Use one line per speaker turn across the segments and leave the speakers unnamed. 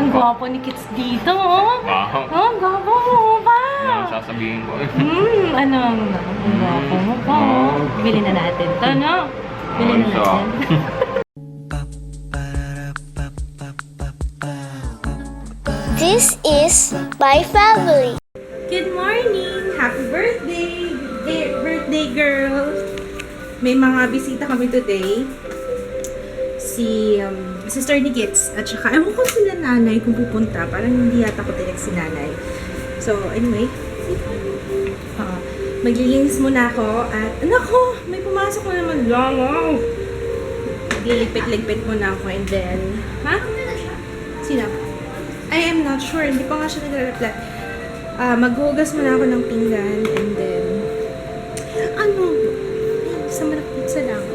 Ang gwapo ni Kits dito, oh.
Wow.
Oh, ang gwapo mo pa.
Ano ang sasabihin ko?
Ano ang gwapo mo pa. Bili na natin to, no? Bili na natin.
This is my family.
Good morning! Happy birthday! Birthday girl! May mga bisita kami today. Si sister ni Kits at saka ewan ko sila nanay kung pupunta. Parang hindi yata ko tinig si nanay. So, anyway. Maglilinis muna ako at anak ko! May pumasok na naman lang. Wow! Magliligpit-ligpit muna ako and then... Ha? Sino? I am not sure. Hindi pa nga siya nagre-reply. Maghugas muna ako ng pinggan and then... Sa manang pizza lang.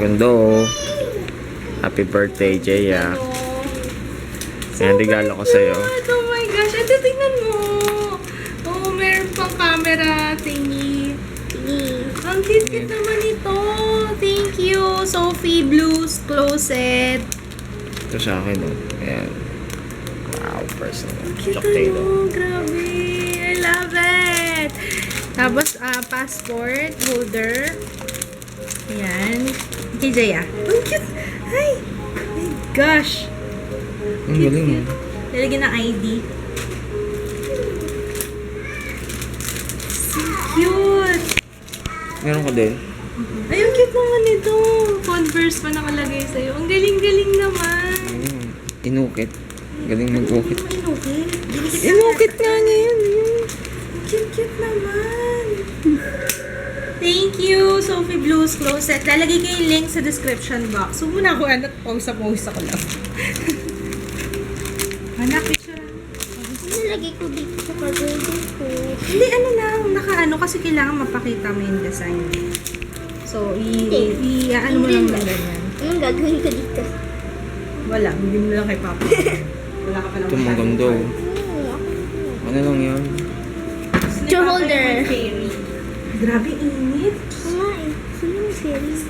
Ganda oh. Happy birthday, Jaya. Yan, regalo ko sa'yo.
Oh my gosh, ito tingnan mo. Oh, meron pang camera thingy. Ang cute naman ito. Thank you, Sophie Blues Closet.
Ito sa akin oh. Ayan. Wow, personal.
Cute
Chocolate
ano, grabe. I love it. Tapos, passport holder. Ayan. Kay Jaya. Ang cute. Ay, my gosh.
Ang galing oh.
Lalagyan ng ID. So cute.
Meron ko din.
Ay, ang cute naman ito. Converse pa nakalagay sa'yo. Ang galing-galing naman.
Inukit. Galing mag-ukit.
Inukit?
Inukit nga niya yun.
Cute naman. Thank you, Sophie Blues Closet. Lalagay ko yung link sa description box. Huwag mo na ako pause ako lang. Anak, picture.
Nilagay ko dito sa pagod ko.
Hindi, nakaano kasi kailangan mapakita mo yung design. So, ano mo lang na ganyan.
Anong gagawin ko dito?
Wala, hindi mo lang kay Papa. Wala ka pa lang.
Ito maganda oh. Ano lang yan?
Picture holder.
Grabe, init.
Wala eh. Sino yung series?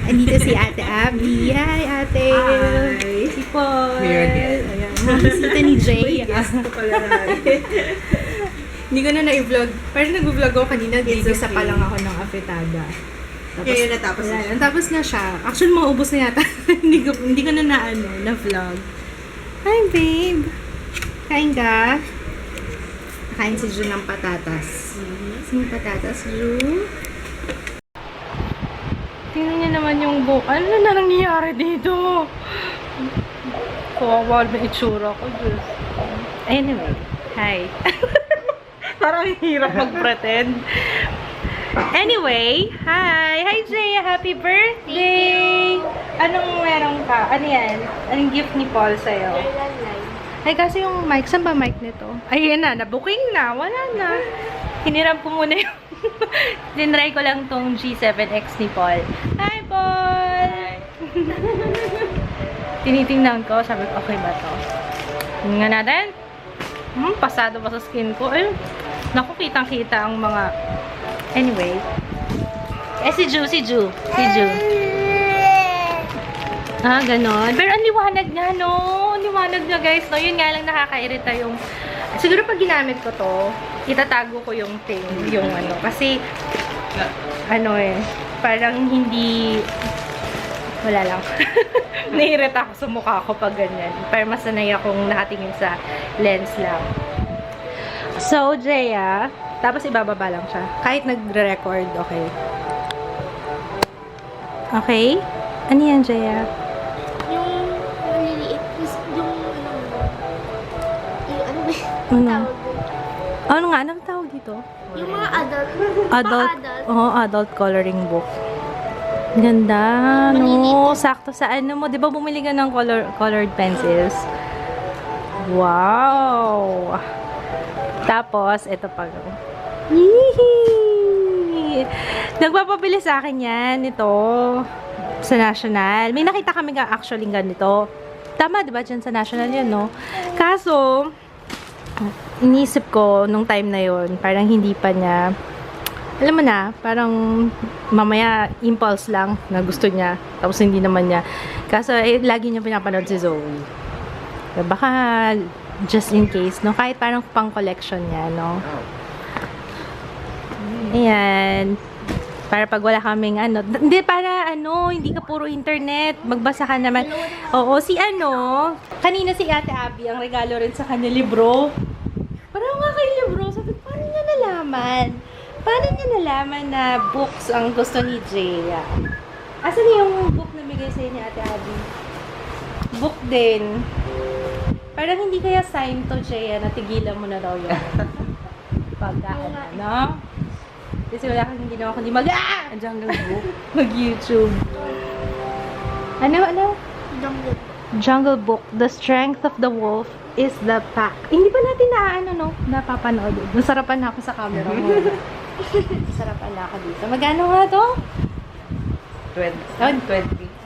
Andito si Ate Abby. Hi, Ate. Hi. Si Paul. Ayan. Bisita ni Jay. Hindi ko na na-vlog. Parang nag-vlog ako kanina. Gigisa pa lang ako ng afritada. Tapos, natapos na. Natapos na siya. Actually, maubos na yata. hindi ko na na-vlog. Hi, babe. Kain ka? Kain si June ng patatas. Sino patatas, June? Tingnan niya naman yung buhok. Ano na nangyayari dito? Kawawa na itsura ko. Diyos. Anyway. Hi. Parang hirap mag-pretend. Anyway. Hi. Hi, Jaya. Happy birthday. Anong meron ka? Ano yan? Anong gift ni Paul sa'yo? Ay, kasi yung mic. Saan ba mic nito? Ayun na. Nabooking na. Wala na. Hiniram ko muna yung dinry ko lang tong G7X ni Paul. Hi, Paul! Hi. Tinitingnan ko. Sabi ko, okay ba to? Tingnan natin. Pasado pa sa skin ko. Ayun. Naku, kitang-kita ang mga... Anyway. Si Ju. Ganon. Pero ang liwanag niya, no? Ang liwanag niya, guys, no? Yun nga lang nakakairita yung... Siguro pag ginamit ko to, itatago ko yung thing, yung ano. Kasi, parang hindi Wala lang. Naiirita ako sa mukha ko pag ganyan. Pero mas sanay akong nakatingin sa lens lang. So, Jaya, tapos ibababa lang siya. Kahit nagre-record, okay. Okay? Ano yan, Jaya?
Yung maliliit. Yung ano ba?
Ano?
Tawag doon?
Ano nga? Anong tawag dito?
Yung mga adult.
Adult.
Pa-adult.
Oo, adult coloring book. Ganda, no? Sakto sa ano mo. Di ba bumili ka ng colored pencils? Wow! Tapos, ito pa. Yee! Nagpapabili sa akin yan, ito. Sa National. May nakita kami nga actually ganito. Tama, di ba? Diyan sa National yun, no? Kaso, inisip ko nung time na yun, parang hindi pa niya, alam mo na, parang mamaya impulse lang na gusto niya. Tapos hindi naman niya. Kaso, lagi niya pinapanood si Zoe. Baka, just in case, no? Kahit parang pang collection niya, no? Ayan. Para pag wala kaming ano. Hindi, para ano, hindi ka puro internet. Magbasa ka naman. Oo, si ano, kanina si Ate Abby, ang regalo rin sa kanya libro. Parang nga kay libro. Sabi ko, paano niya nalaman? Paano niya nalaman na books ang gusto ni Jaya? Asan yung book na bigay sa'yo ni Ate Abby? Book din. Parang hindi kaya sign to, Jaya, na tigilan mo na daw yun. Pagkaan, no? Kasi wala kang ginawa kundi Jungle Book. Mag-YouTube. Ano? Jungle Book. The strength of the wolf is the pack. Hindi pa natin napapanood. Nasarapan na ako sa camera mo. Nasarapan na ako dito. Magkano nga to?
20.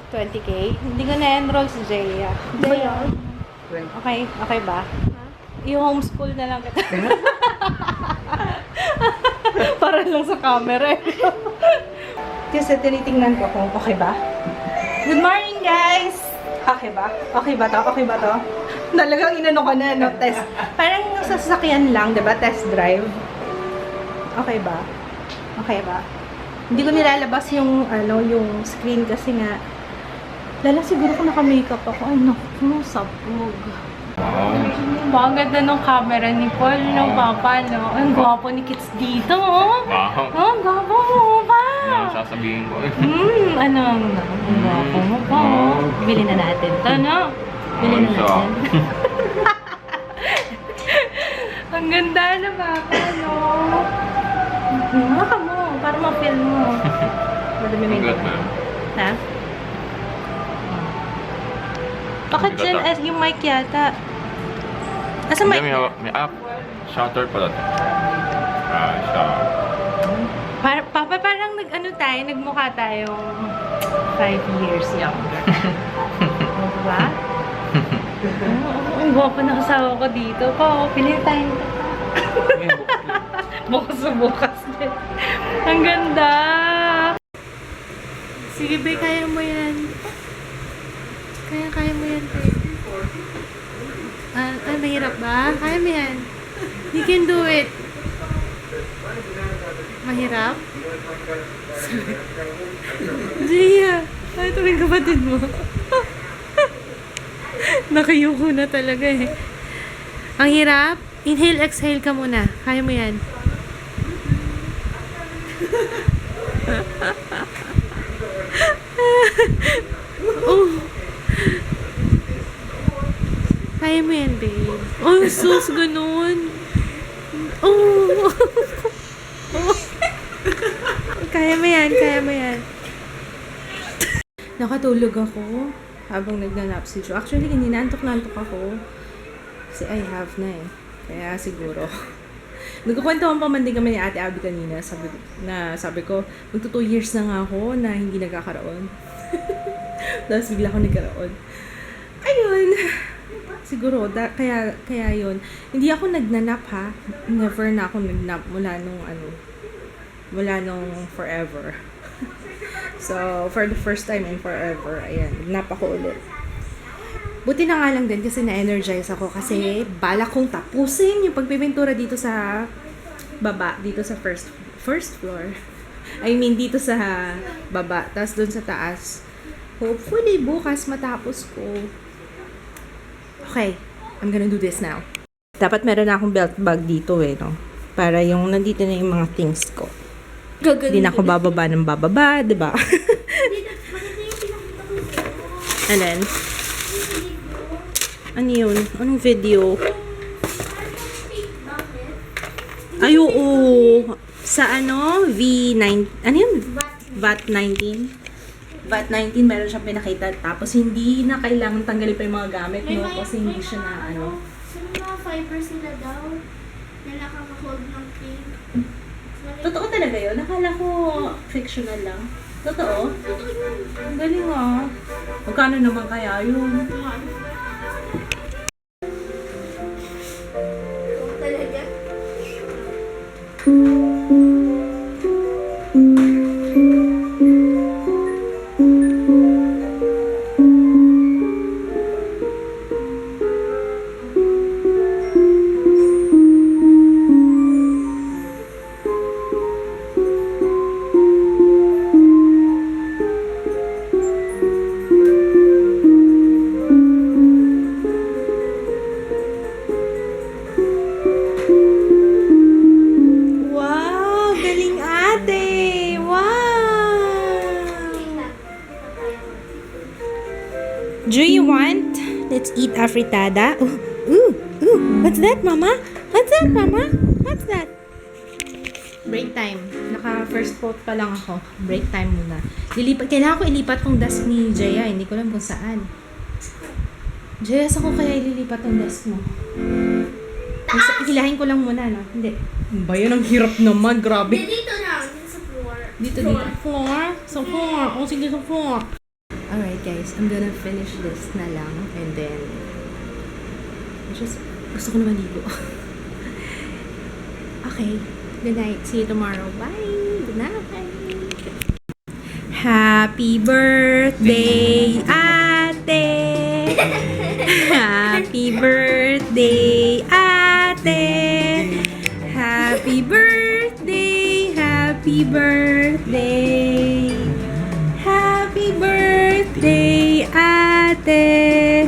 20K? Hindi ko na-enroll si Jaya. Jaya. Okay ba? Yung homeschool na lang kita. Para lang sa camera. Kasi tinitingnan ko kung okay ba. Good morning, guys! Okay ba? Okay ba to? Okay ba to? Talagang inano ko na, no? Test. Parang sa sasakyan lang, diba? Test drive. Okay ba? Okay ba? Hindi ko nilalabas yung, yung screen kasi nga, lala siguro kung naka-makeup ako. Ay, naku, sabog.
Wow.
Ang ganda ng camera ni Paul, no, Papa, no? Ang gwapo ni Kits dito, oh.
Wow.
Oh, ang gwapo mo pa.
Ano sasabihin ko?
Ang gwapo mo pa, oh. Bili na natin to, no? Bili na natin. Ang ganda na Papa, no? Maka mo, para ma-feel mo. Madami may
ganda.
Ha? Bakit dyan yung mic yata? Asa mic?
May app. Shutter pala.
Papa, parang nagmukha tayong 5 years younger. Diba? Ang gwapo ng asawa ko dito. Pili tayo. Bukas din. Ang ganda! Sige, Bay, kaya mo yan. Kaya mo yan, Bay. Mahirap ba? Kaya mo yan. You can do it. Mahirap? Jaya, ay ito yung kapatid mo. Nakayuko na talaga eh. Ang hirap? Inhale, exhale ka muna. Kaya mo yan. Oh. Kaya mo yan, babe. Oh, sus, ganun. Oh. Kaya mo yan. Nakatulog ako habang nagnanap si Jo. Actually, nantok ako. Kasi I have na eh. Kaya siguro. Nagkukwentuhan pa man din kami ni Ate Abby kanina. Sabi ko, magto 2 years na nga ako na hindi nagkakaroon. Tapos bigla ako nagkaroon. Ayun. Siguro, kaya yun. Hindi ako nagnanap ha. Never na ako nagnap mula nung forever. So, for the first time in forever, ayan, nagnap ako ulit. Buti na nga lang din kasi na-energize ako kasi balak kong tapusin yung pagpipintura dito sa baba, dito sa first floor. I mean, dito sa baba. Tapos dun sa taas, Hopefully, bukas matapos ko. Okay, I'm gonna do this now. Dapat meron na akong belt bag dito no? Para yung nandito na yung mga things ko. Hindi na ako bababa ng bababa, di ba? And then, ano yun? Anong video? Ay, oo. Sa V9, ano yun? VAT19. VAT19, meron siyang pinakita. Tapos, hindi na kailangan tanggalin pa yung mga gamit mo kasi hindi siya na,
Sa mga fibers nila daw, na nakaka-hold ng pink.
Totoo talaga yun? Nakala ko fictional lang. Totoo? Ang galing Magkano naman kaya yun?
Talaga?
Wow! Galing ate! Wow! Do you want? Let's eat afritada. Ooh! What's that, mama? What's that, mama? What's that? Break time. Naka-first coat pa lang ako. Break time muna. Kailangan ko ilipat tong desk ni Jaya. Hindi ko alam kung saan. Jaya, saan ko kaya ililipat tong desk mo? Hilahin ko lang muna, no? Hindi. Ba yan? Ang hirap naman. Grabe.
Dito lang, dito sa floor.
Dito. Floor? Sa floor. O, sige sa floor. Alright, guys. I'm gonna finish this na lang. And then, gusto ko na maligo. Okay. Good night. See you tomorrow. Bye. Good night. Happy birthday, ate. Happy birthday, ate. Happy birthday. Happy birthday. Happy birthday, ate.